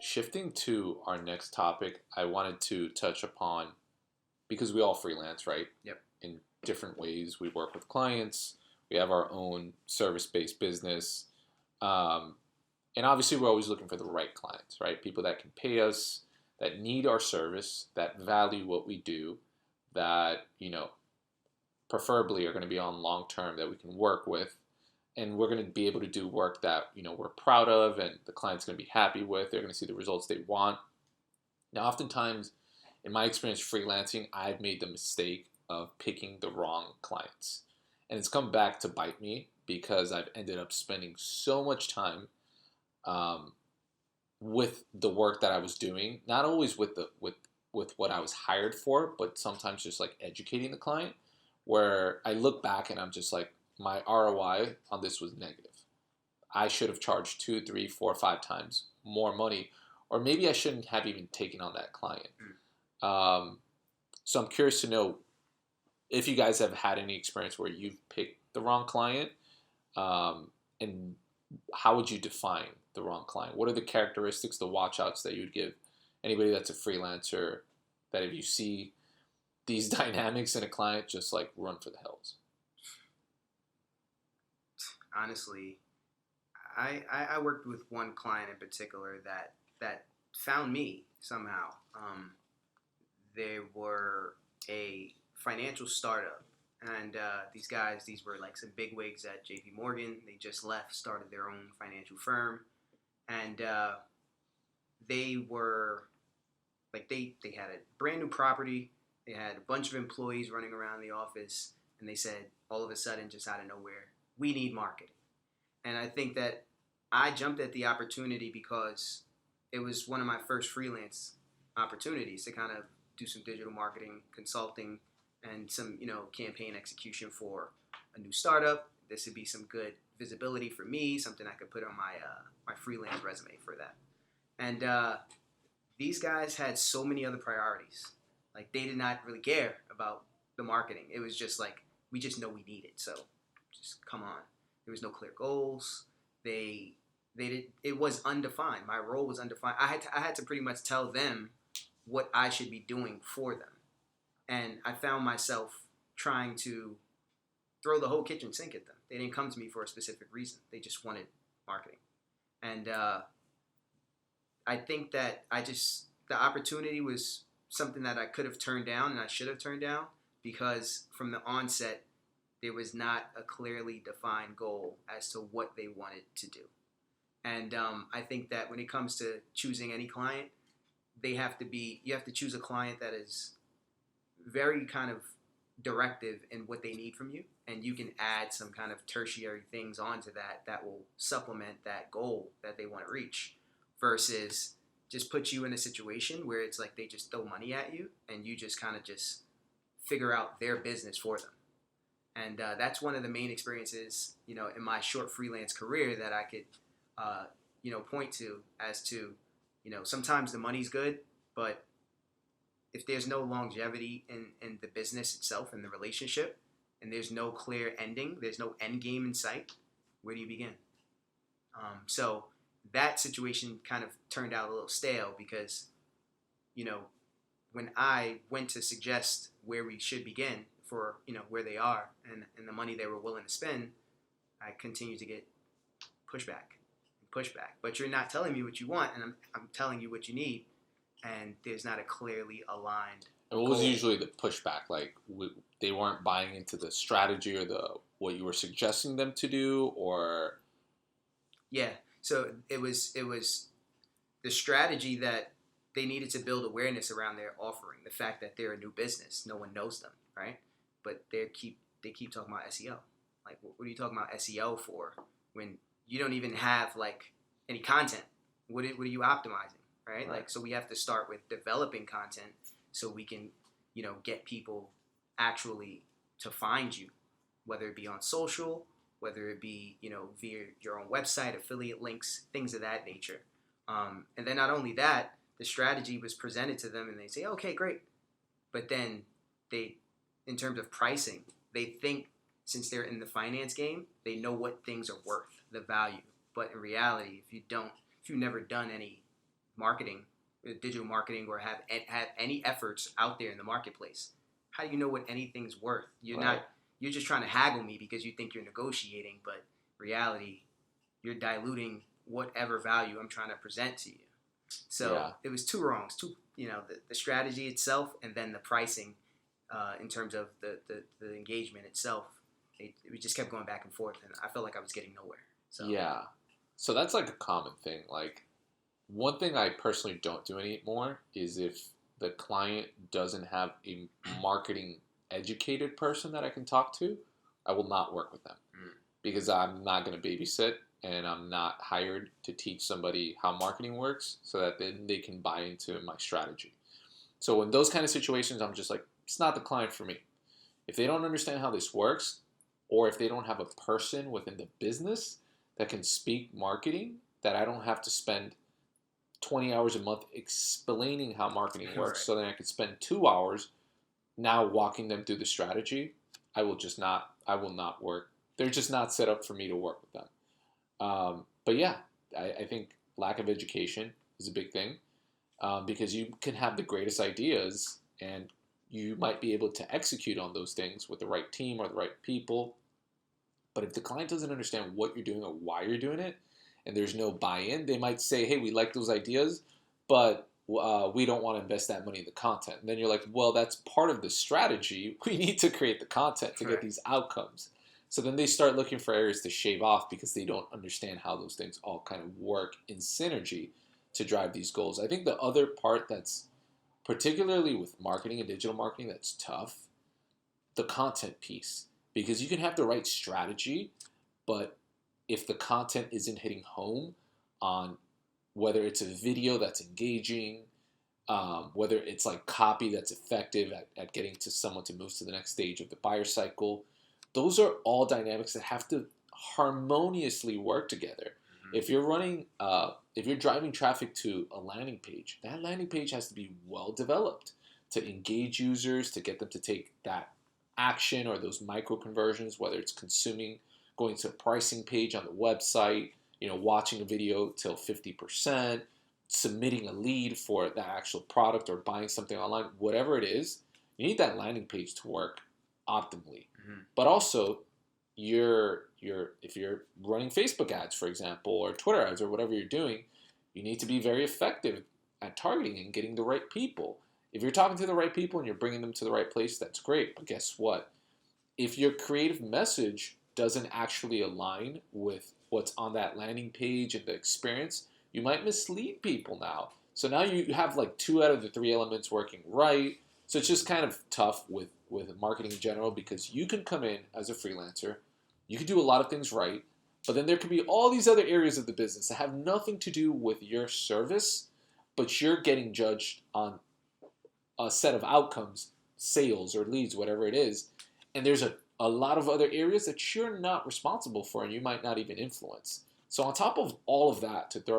shifting to our next topic, I wanted to touch upon because we all freelance, right? Yep. In different ways, we work with clients. We have our own service-based business, um, and obviously, we're always looking for the right clients, right? People that can pay us, that need our service, that value what we do, that preferably are going to be on long term that we can work with, and we're going to be able to do work that we're proud of, and the client's going to be happy with. They're going to see the results they want. Now, oftentimes, in my experience freelancing, I've made the mistake of picking the wrong clients. And it's come back to bite me because I've ended up spending so much time um, with the work that I was doing, not always with what I was hired for, but sometimes just like educating the client, where I look back and I'm just like, my ROI on this was negative. I should have charged two, three, four, five times more money, or maybe I shouldn't have even taken on that client. Um, so I'm curious to know if you guys have had any experience where you've picked the wrong client, and how would you define the wrong client? What are the characteristics, the watch outs that you would give anybody that's a freelancer, that if you see these dynamics in a client, just like run for the hills? Honestly, I worked with one client in particular that found me somehow. They were a financial startup, and these were like some big wigs at J.P. Morgan. They just left, started their own financial firm, and they were like they had a brand new property. They had a bunch of employees running around the office, and they said all of a sudden, just out of nowhere, we need marketing. And I think that I jumped at the opportunity because it was one of my first freelance opportunities to kind of do some digital marketing consulting and some campaign execution for a new startup. This would be some good visibility for me, something I could put on my freelance resume for that. And these guys had so many other priorities. Like, they did not really care about the marketing. It was just like, we just know we need it, so just come on. There was no clear goals. They did. It was undefined. My role was undefined. I had to pretty much tell them what I should be doing for them, and I found myself trying to throw the whole kitchen sink at them. They didn't come to me for a specific reason. They just wanted marketing, and I think that the opportunity was something that I could have turned down and I should have turned down, because from the onset there was not a clearly defined goal as to what they wanted to do. And I think that when it comes to choosing any client, you have to choose a client that is very kind of directive in what they need from you, and you can add some kind of tertiary things onto that will supplement that goal that they want to reach, versus just put you in a situation where it's like they just throw money at you and you just kind of just figure out their business for them. And that's one of the main experiences, in my short freelance career that I could, point to as to, sometimes the money's good, but if there's no longevity in the business itself and the relationship, and there's no clear ending, there's no end game in sight, where do you begin? So that situation kind of turned out a little stale because, when I went to suggest where we should begin for, where they are and the money they were willing to spend, I continued to get pushback. But you're not telling me what you want, and I'm telling you what you need, and there's not a clearly aligned And what goal. was usually the pushback? Like, they weren't buying into the strategy or what you were suggesting them to do, or Yeah. So it was the strategy that they needed to build awareness around their offering. The fact that they're a new business, no one knows them, right? But they keep talking about SEO. Like, what are you talking about SEO for when you don't even have like any content? What are you optimizing, right? Like, so we have to start with developing content so we can, get people actually to find you, whether it be on social, whether it be, via your own website, affiliate links, things of that nature. And then not only that, the strategy was presented to them and they say, okay, great. But then in terms of pricing, they think since they're in the finance game, they know what things are worth, the value. But in reality, if you've never done any marketing, digital marketing, or have any efforts out there in the marketplace. How do you know what anything's worth? Right. You're just trying to haggle me because you think you're negotiating, but reality, you're diluting whatever value I'm trying to present to you. So Yeah. it was two wrongs, the strategy itself and then the pricing in terms of the engagement itself. We just kept going back and forth, and I felt like I was getting nowhere. So Yeah. So that's like a common thing. Like one thing I personally don't do anymore is if the client doesn't have a marketing educated person that I can talk to, I will not work with them mm, because I'm not going to babysit and I'm not hired to teach somebody how marketing works so that then they can buy into my strategy. So in those kind of situations, I'm just like, it's not the client for me. If they don't understand how this works, or if they don't have a person within the business that can speak marketing, that I don't have to spend 20 hours a month explaining how marketing works, right, so then I could spend 2 hours now walking them through the strategy, I will not work. They're just not set up for me to work with them. But yeah, I think lack of education is a big thing because you can have the greatest ideas and you might be able to execute on those things with the right team or the right people. But if the client doesn't understand what you're doing or why you're doing it, and there's no buy-in, they might say, "Hey, we like those ideas, but we don't want to invest that money in the content." And then you're like, "Well, that's part of the strategy. We need to create the content to get right, these outcomes." So then they start looking for areas to shave off because they don't understand how those things all kind of work in synergy to drive these goals. I think the other part that's particularly with marketing and digital marketing that's tough, the content piece, because you can have the right strategy, but if the content isn't hitting home on whether it's a video that's engaging, whether it's like copy that's effective at getting to someone to move to the next stage of the buyer cycle, those are all dynamics that have to harmoniously work together. mm-hmm. If you're driving traffic to a landing page, that landing page has to be well developed to engage users, to get them to take that action or those micro conversions, whether it's consuming, going to a pricing page on the website, watching a video till 50%, submitting a lead for that actual product or buying something online, whatever it is, you need that landing page to work optimally. Mm-hmm. But also, if you're running Facebook ads, for example, or Twitter ads or whatever you're doing, you need to be very effective at targeting and getting the right people. If you're talking to the right people and you're bringing them to the right place, that's great. But guess what? If your creative message doesn't actually align with what's on that landing page and the experience, you might mislead people now. So now you have like 2 out of the 3 elements working right. So it's just kind of tough with marketing in general because you can come in as a freelancer, you can do a lot of things right, but then there could be all these other areas of the business that have nothing to do with your service, but you're getting judged on a set of outcomes, sales or leads, whatever it is. And there's a lot of other areas that you're not responsible for and you might not even influence. So on top of all of that, to throw